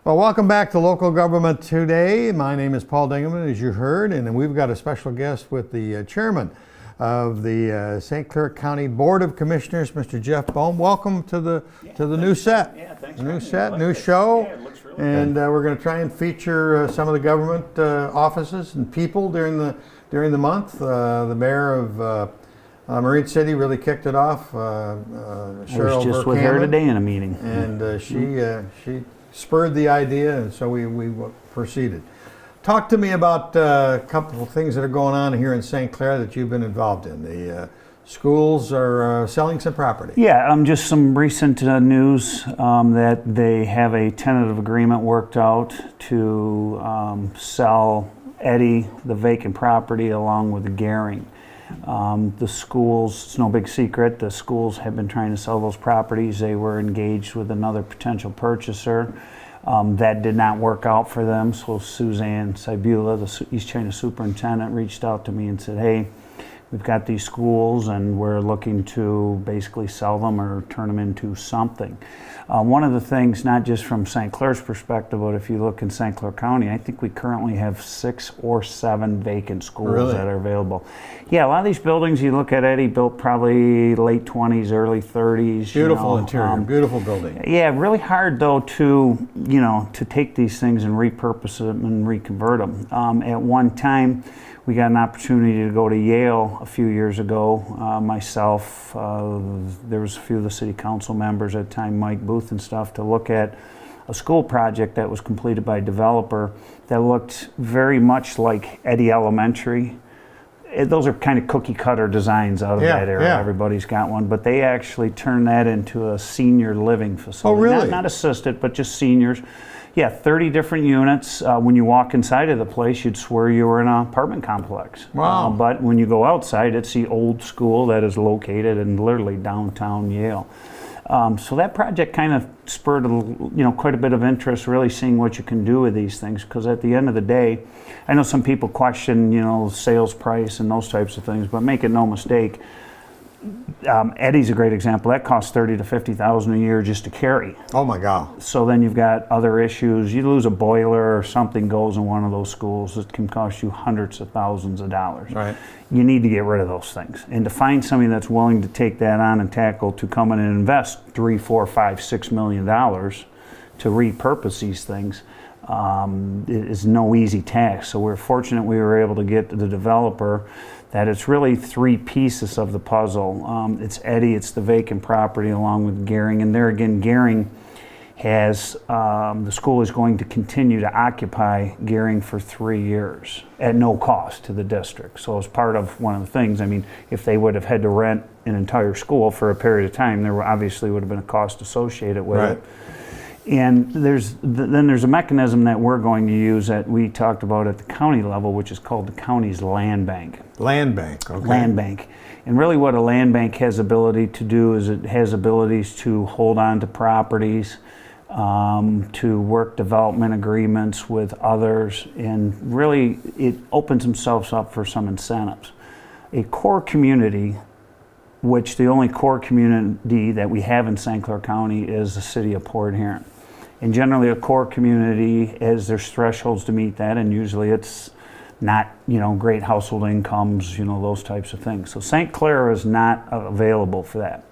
Well, welcome back to Local Government Today. My name is Paul Dingelman, as you heard, and we've got a special guest with the chairman of the St. Clair County Board of Commissioners, Mr. Jeff Bohm. Welcome to the new set. Yeah, thanks. New set, new show. Yeah, it looks really and good. We're going to try and feature some of the government offices and people during the month. The mayor of Marine City really kicked it off. Cheryl I was just with her today in a meeting. And she spurred the idea, and so we proceeded. Talk to me about a couple of things that are going on here in St. Clair that you've been involved in. The schools are selling some property. Yeah, just some recent news that they have a tentative agreement worked out to sell Eddy, the vacant property, along with the Gehring. The schools, it's no big secret, the schools have been trying to sell those properties. They were engaged with another potential purchaser. That did not work out for them, so Suzanne Sibula, the East China superintendent, reached out to me and said, hey, we've got these schools and we're looking to basically sell them or turn them into something. One of the things, not just from St. Clair's perspective, but if you look in St. Clair County, I think we currently have 6 or 7 vacant schools that are available. Yeah, a lot of these buildings, you look at Eddy, built probably late 20s, early 30s. Beautiful interior, beautiful building. Yeah, really hard though to, to take these things and repurpose them and reconvert them. At one time, we got an opportunity to go to Yale a few years ago. Myself, there was a few of the city council members at the time, Mike Booth and stuff, to look at a school project that was completed by a developer that looked very much like Eddy Elementary. Those are kind of cookie cutter designs out of that era. Yeah. Everybody's got one, but they actually turned that into a senior living facility. Oh, really? Not assisted, but just seniors. Yeah, 30 different units. When you walk inside of the place, you'd swear you were in an apartment complex. Wow. But when you go outside, it's the old school that is located in literally downtown Yale. So that project kind of spurred quite a bit of interest, really seeing what you can do with these things. Because at the end of the day, I know some people question, sales price and those types of things, but make it no mistake, Eddy's a great example. That costs $30,000 to $50,000 a year just to carry. Oh my God! So then you've got other issues. You lose a boiler or something goes in one of those schools, it can cost you hundreds of thousands of dollars. Right. You need to get rid of those things, and to find somebody that's willing to take that on and tackle to come in and invest $3, $4, $5, $6 million to repurpose these things is no easy task. So we're fortunate we were able to get to the developer that it's really 3 pieces of the puzzle. It's Eddy, it's the vacant property along with Gehring, and there again, Gehring has, the school is going to continue to occupy Gehring for 3 years at no cost to the district. So as part of one of the things, if they would have had to rent an entire school for a period of time, there obviously would have been a cost associated with it. And there's a mechanism that we're going to use that we talked about at the county level, which is called the county's land bank. Land bank, okay. Land bank. And really what a land bank has ability to do is it has abilities to hold on to properties, to work development agreements with others, and really it opens themselves up for some incentives. A core community, which the only core community that we have in St. Clair County is the city of Port Huron. And generally a core community has there's thresholds to meet that, and usually it's not, great household incomes, those types of things. So St. Clair is not available for that.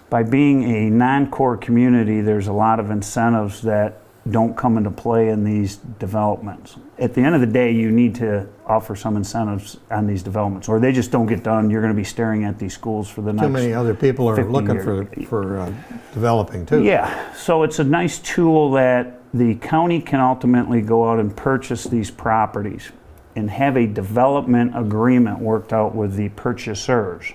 By being a non-core community, there's a lot of incentives that don't come into play in these developments. At the end of the day, you need to offer some incentives on these developments, or they just don't get done. You're going to be staring at these schools for the next 50 years. Too many other people are looking for developing too. Yeah, so it's a nice tool that the county can ultimately go out and purchase these properties and have a development agreement worked out with the purchasers.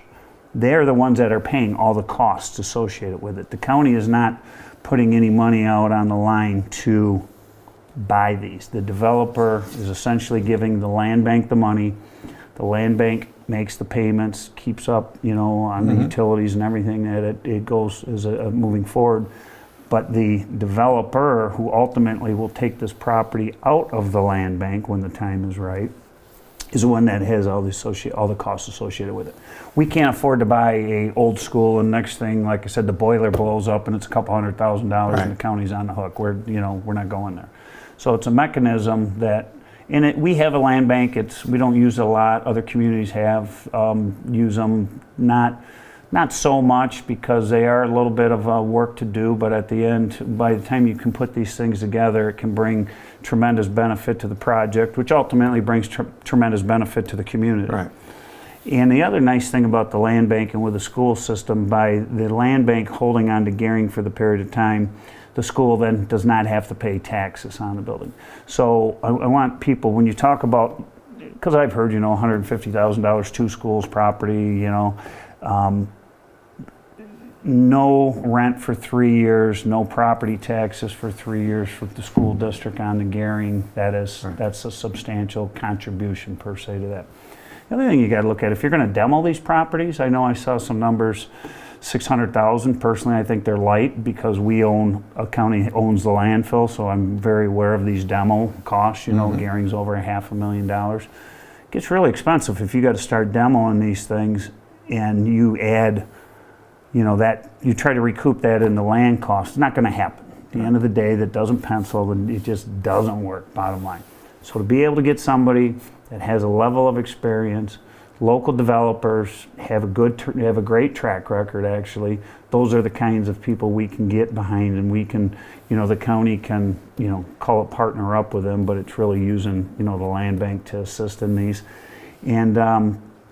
They're the ones that are paying all the costs associated with it. The county is not putting any money out on the line to buy these. The developer is essentially giving the land bank the money. The land bank makes the payments, keeps up, on the utilities and everything that it goes as moving forward. But the developer, who ultimately will take this property out of the land bank when the time is right, is the one that has all the costs associated with it. We can't afford to buy a old school, and next thing, like I said, the boiler blows up and it's a couple $100,000 and the county's on the hook. We're not going there. So it's a mechanism that, we have a land bank. We don't use it a lot. Other communities have use them, not so much because they are a little bit of work to do, but at the end, by the time you can put these things together, it can bring tremendous benefit to the project, which ultimately brings tremendous benefit to the community. Right. And the other nice thing about the land bank and with the school system, by the land bank holding on to gearing for the period of time, the school then does not have to pay taxes on the building. So I want people, when you talk about, because I've heard, $150,000, 2 schools property, no rent for 3 years, no property taxes for 3 years with the school district on the gearing. That's a substantial contribution per se to that. The other thing you got to look at, if you're going to demo these properties, I know I saw some numbers, 600,000. Personally, I think they're light because a county owns the landfill, so I'm very aware of these demo costs. Gearing's over $500,000. It gets really expensive if you got to start demoing these things and you add, that you try to recoup that in the land cost. It's not going to happen. At the end of the day, that doesn't pencil, and it just doesn't work, bottom line. So to be able to get somebody that has a level of experience, local developers have a great track record, actually. Those are the kinds of people we can get behind, and we can, the county can, call it partner up with them, but it's really using, the land bank to assist in these. And,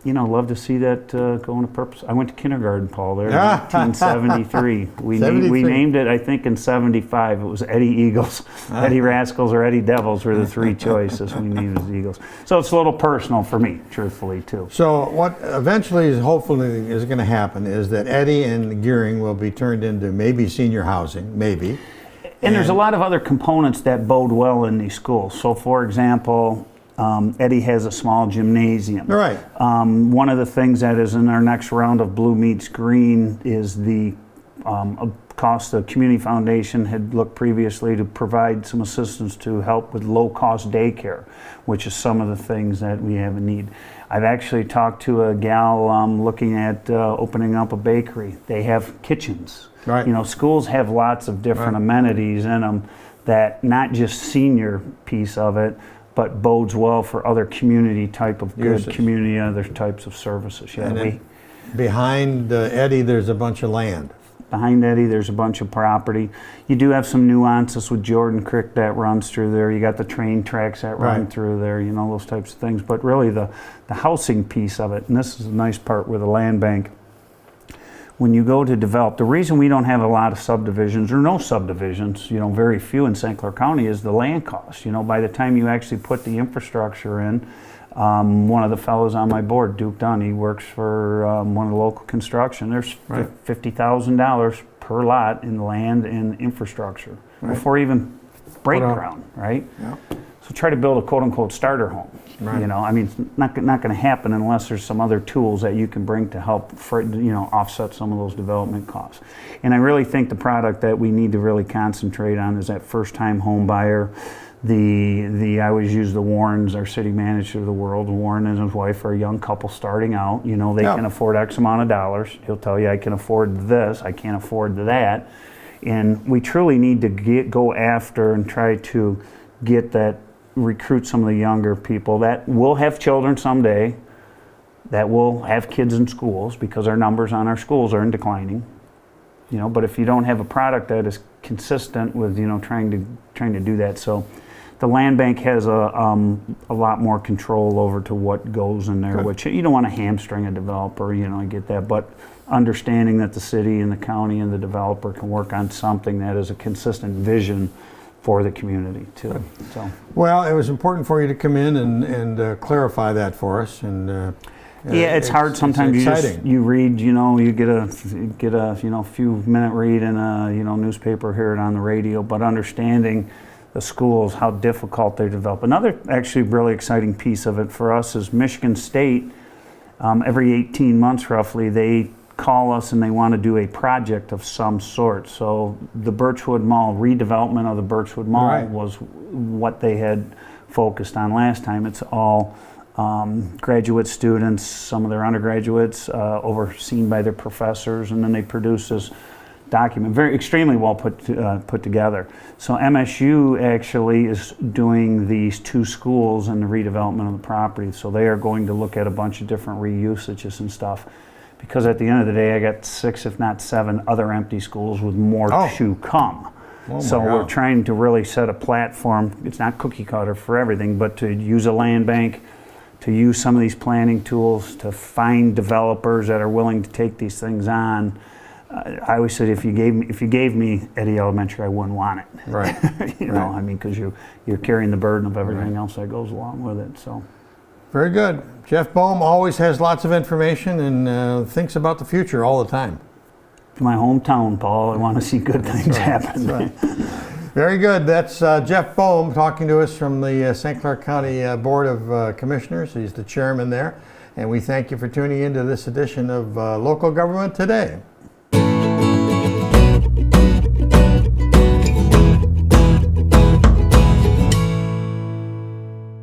love to see that go into purpose. I went to kindergarten, Paul, there in 1973. We named it, I think, in 75. It was Eddy Eagles. Eddy Rascals or Eddy Devils were the 3 choices. We named it Eagles. So it's a little personal for me, truthfully, too. So what eventually, hopefully, is going to happen is that Eddy and gearing will be turned into maybe senior housing, maybe. And there's a lot of other components that bode well in these schools. So, for example, Eddy has a small gymnasium. Right. One of the things that is in our next round of Blue Meets Green is the cost. The Community Foundation had looked previously to provide some assistance to help with low-cost daycare, which is some of the things that we have a need. I've actually talked to a gal looking at opening up a bakery. They have kitchens. Right. Schools have lots of different amenities in them that not just senior piece of it, but bodes well for other community type of good community, other types of services. Yeah, and behind Eddy, there's a bunch of land. Behind Eddy, there's a bunch of property. You do have some nuances with Jordan Creek that runs through there. You got the train tracks that run through there, those types of things. But really the housing piece of it, and this is a nice part with the land bank, when you go to develop, the reason we don't have a lot of subdivisions, or no subdivisions, very few in St. Clair County, is the land cost. By the time you actually put the infrastructure in, one of the fellows on my board, Duke Dunn, he works for one of the local construction. There's $50,000 per lot in land and infrastructure before even break ground, right? Yeah. So try to build a quote-unquote starter home. Right. It's not going to happen unless there's some other tools that you can bring to help offset some of those development costs. And I really think the product that we need to really concentrate on is that first-time home buyer. I always use the Warrens, our city manager of the world. Warren and his wife are a young couple starting out. They can afford X amount of dollars. He'll tell you, I can afford this, I can't afford that. And we truly need to go after and try to recruit some of the younger people that will have children someday, that will have kids in schools, because our numbers on our schools are in declining. But if you don't have a product that is consistent with trying to do that, so the land bank has a lot more control over to what goes in there. Good. Which you don't want to hamstring a developer. I get that, but understanding that the city and the county and the developer can work on something that is a consistent vision for the community too. So, well, it was important for you to come in and clarify that for us. And it's hard sometimes. You read, you get a few minute read in a newspaper, hear it on the radio, but understanding the schools, how difficult they develop. Another actually really exciting piece of it for us is Michigan State. Every 18 months roughly, they call us and they want to do a project of some sort. So the Birchwood Mall, redevelopment of the Birchwood Mall was what they had focused on last time. It's all graduate students, some of their undergraduates, overseen by their professors, and then they produce this document, extremely well put together. So MSU actually is doing these 2 schools and the redevelopment of the property. So they are going to look at a bunch of different reusages and stuff. Because at the end of the day, I got 6, if not 7 other empty schools with more to come. Oh So my we're God. trying to really set a platform. It's not cookie cutter for everything, but to use a land bank, to use some of these planning tools, to find developers that are willing to take these things on. I always said, if you gave me Eddy Elementary, I wouldn't want it. Right. You know, I mean, because you're carrying the burden of everything else that goes along with it. So. Very good. Jeff Bohm always has lots of information and thinks about the future all the time. My hometown, Paul. I want to see good things happen. That's right. Very good. That's Jeff Bohm talking to us from the St. Clair County Board of Commissioners. He's the chairman there. And we thank you for tuning into this edition of Local Government Today.